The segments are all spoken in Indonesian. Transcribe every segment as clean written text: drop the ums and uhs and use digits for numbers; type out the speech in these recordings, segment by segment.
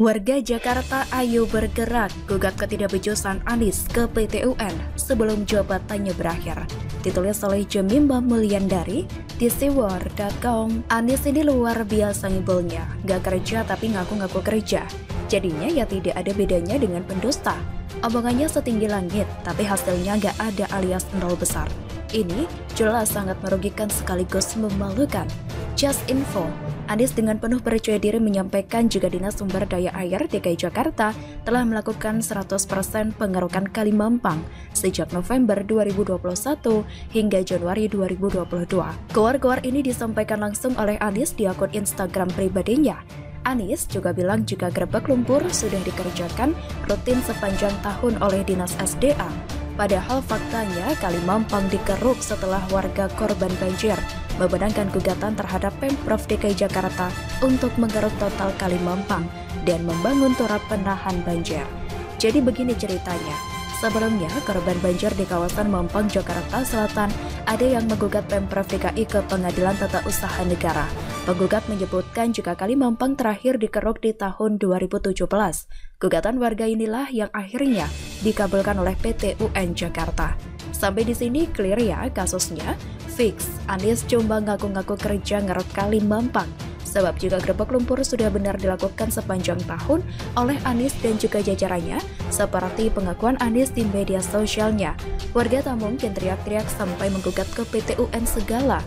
Warga Jakarta ayo bergerak, gugat ketidakbecusan Anies ke PT UN sebelum jabatannya berakhir. Ditulis oleh Jemimah Mulyandari di siwar.com. Anies ini luar biasa ngibulnya, gak kerja tapi ngaku-ngaku kerja. Jadinya ya tidak ada bedanya dengan pendusta. Omongannya setinggi langit, tapi hasilnya gak ada alias nol besar. Ini jelas sangat merugikan sekaligus memalukan. Just info, Anies dengan penuh percaya diri menyampaikan jika Dinas Sumber Daya Air DKI Jakarta telah melakukan 100% pengerukan Kali Mampang sejak November 2021 hingga Januari 2022. Keluar-keluar ini disampaikan langsung oleh Anies di akun Instagram pribadinya. Anies juga bilang jika gerbek lumpur sudah dikerjakan rutin sepanjang tahun oleh Dinas SDA. Padahal faktanya Kali Mampang dikeruk setelah warga korban banjir memenangkan gugatan terhadap Pemprov DKI Jakarta untuk menggeruk total Kali Mampang dan membangun turap penahan banjir. Jadi begini ceritanya. Sebelumnya, korban banjir di kawasan Mampang, Jakarta Selatan ada yang menggugat Pemprov DKI ke Pengadilan Tata Usaha Negara. Penggugat menyebutkan jika Kali Mampang terakhir dikeruk di tahun 2017. Gugatan warga inilah yang akhirnya dikabulkan oleh PT UN Jakarta. Sampai di sini clear ya kasusnya. Fix, Anies cuma ngaku-ngaku kerja ngeruk Kali Mampang. Sebab juga gerbek lumpur sudah benar dilakukan sepanjang tahun oleh Anies dan juga jajarannya, seperti pengakuan Anies di media sosialnya. Warga tak mungkin teriak-teriak sampai menggugat ke PT UN segala.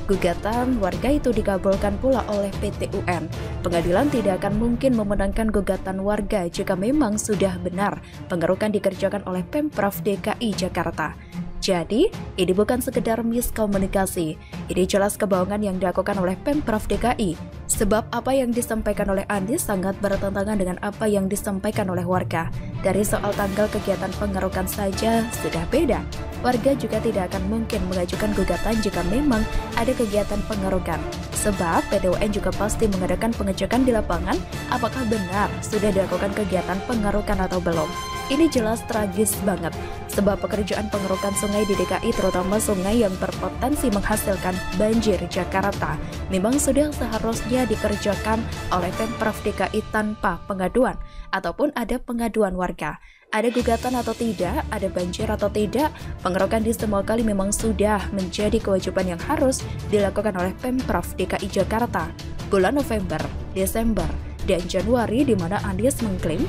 Gugatan warga itu dikabulkan pula oleh PT UN. Pengadilan tidak akan mungkin memenangkan gugatan warga jika memang sudah benar pengerukan dikerjakan oleh Pemprov DKI Jakarta. Jadi, ini bukan sekedar miskomunikasi. Ini jelas kebohongan yang dilakukan oleh Pemprov DKI. Sebab apa yang disampaikan oleh Anies sangat bertentangan dengan apa yang disampaikan oleh warga. Dari soal tanggal kegiatan pengerukan saja sudah beda. Warga juga tidak akan mungkin mengajukan gugatan jika memang ada kegiatan pengerukan. Sebab PT UN juga pasti mengadakan pengecekan di lapangan apakah benar sudah dilakukan kegiatan pengerukan atau belum. Ini jelas tragis banget, sebab pekerjaan pengerukan sungai di DKI terutama sungai yang berpotensi menghasilkan banjir Jakarta memang sudah seharusnya dikerjakan oleh Pemprov DKI tanpa pengaduan ataupun ada pengaduan warga. Ada gugatan atau tidak, ada banjir atau tidak, pengerukan di semua kali memang sudah menjadi kewajiban yang harus dilakukan oleh Pemprov DKI Jakarta. Bulan November, Desember, dan Januari di mana Anies mengklaim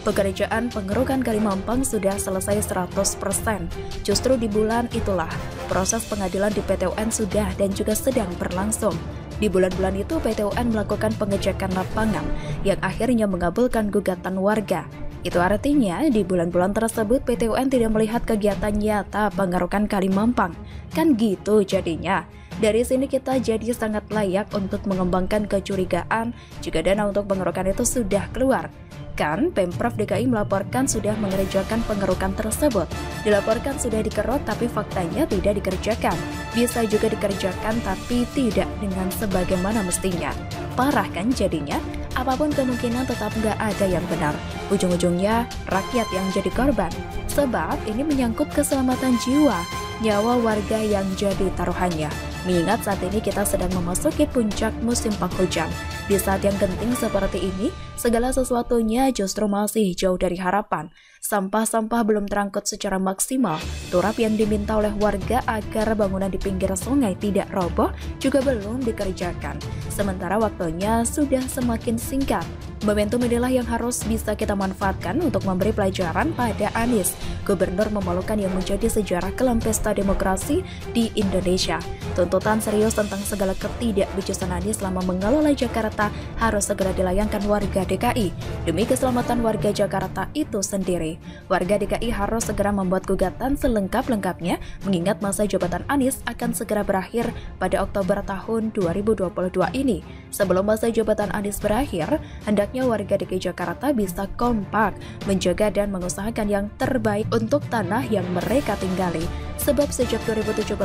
pekerjaan pengerukan Kali Mampang sudah selesai 100%. Justru di bulan itulah proses pengadilan di PT UN sudah dan juga sedang berlangsung. Di bulan-bulan itu PT UN melakukan pengecekan lapangan yang akhirnya mengabulkan gugatan warga. Itu artinya di bulan-bulan tersebut PT UN tidak melihat kegiatan nyata pengerukan Kali Mampang. Kan gitu jadinya. Dari sini kita jadi sangat layak untuk mengembangkan kecurigaan jika dana untuk pengerukan itu sudah keluar. Kan Pemprov DKI melaporkan sudah mengerjakan pengerukan tersebut. Dilaporkan sudah dikeruk tapi faktanya tidak dikerjakan. Bisa juga dikerjakan tapi tidak dengan sebagaimana mestinya. Parah kan jadinya? Apapun kemungkinan tetap nggak ada yang benar. Ujung-ujungnya rakyat yang jadi korban. Sebab ini menyangkut keselamatan jiwa, nyawa warga yang jadi taruhannya. Mengingat saat ini kita sedang memasuki puncak musim penghujan. Di saat yang genting seperti ini, segala sesuatunya justru masih jauh dari harapan. Sampah-sampah belum terangkut secara maksimal. Turap yang diminta oleh warga agar bangunan di pinggir sungai tidak roboh juga belum dikerjakan. Sementara waktunya sudah semakin singkat. Momentum inilah yang harus bisa kita manfaatkan untuk memberi pelajaran pada Anies, gubernur memalukan yang menjadi sejarah kelam pesta demokrasi di Indonesia. Tuntutan serius tentang segala ketidakbecusan Anies selama mengelola Jakarta harus segera dilayangkan warga DKI demi keselamatan warga Jakarta itu sendiri. Warga DKI harus segera membuat gugatan selengkap-lengkapnya mengingat masa jabatan Anies akan segera berakhir pada Oktober tahun 2022 ini. Sebelum masa jabatan Anies berakhir, hendaknya warga DKI Jakarta bisa kompak menjaga dan mengusahakan yang terbaik untuk tanah yang mereka tinggali. Sebab sejak 2017,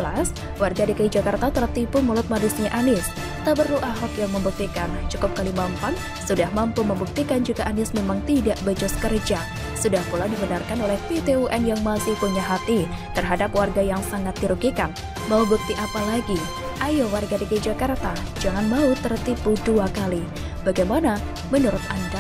warga DKI Jakarta tertipu mulut manisnya Anies. Tak perlu Ahok yang membuktikan, cukup Kali Mampang sudah mampu membuktikan jika Anies memang tidak becus kerja. Sudah pula dibenarkan oleh PT UN yang masih punya hati terhadap warga yang sangat dirugikan. Mau bukti apa lagi? Ayo warga DKI Jakarta, jangan mau tertipu dua kali. Bagaimana menurut Anda?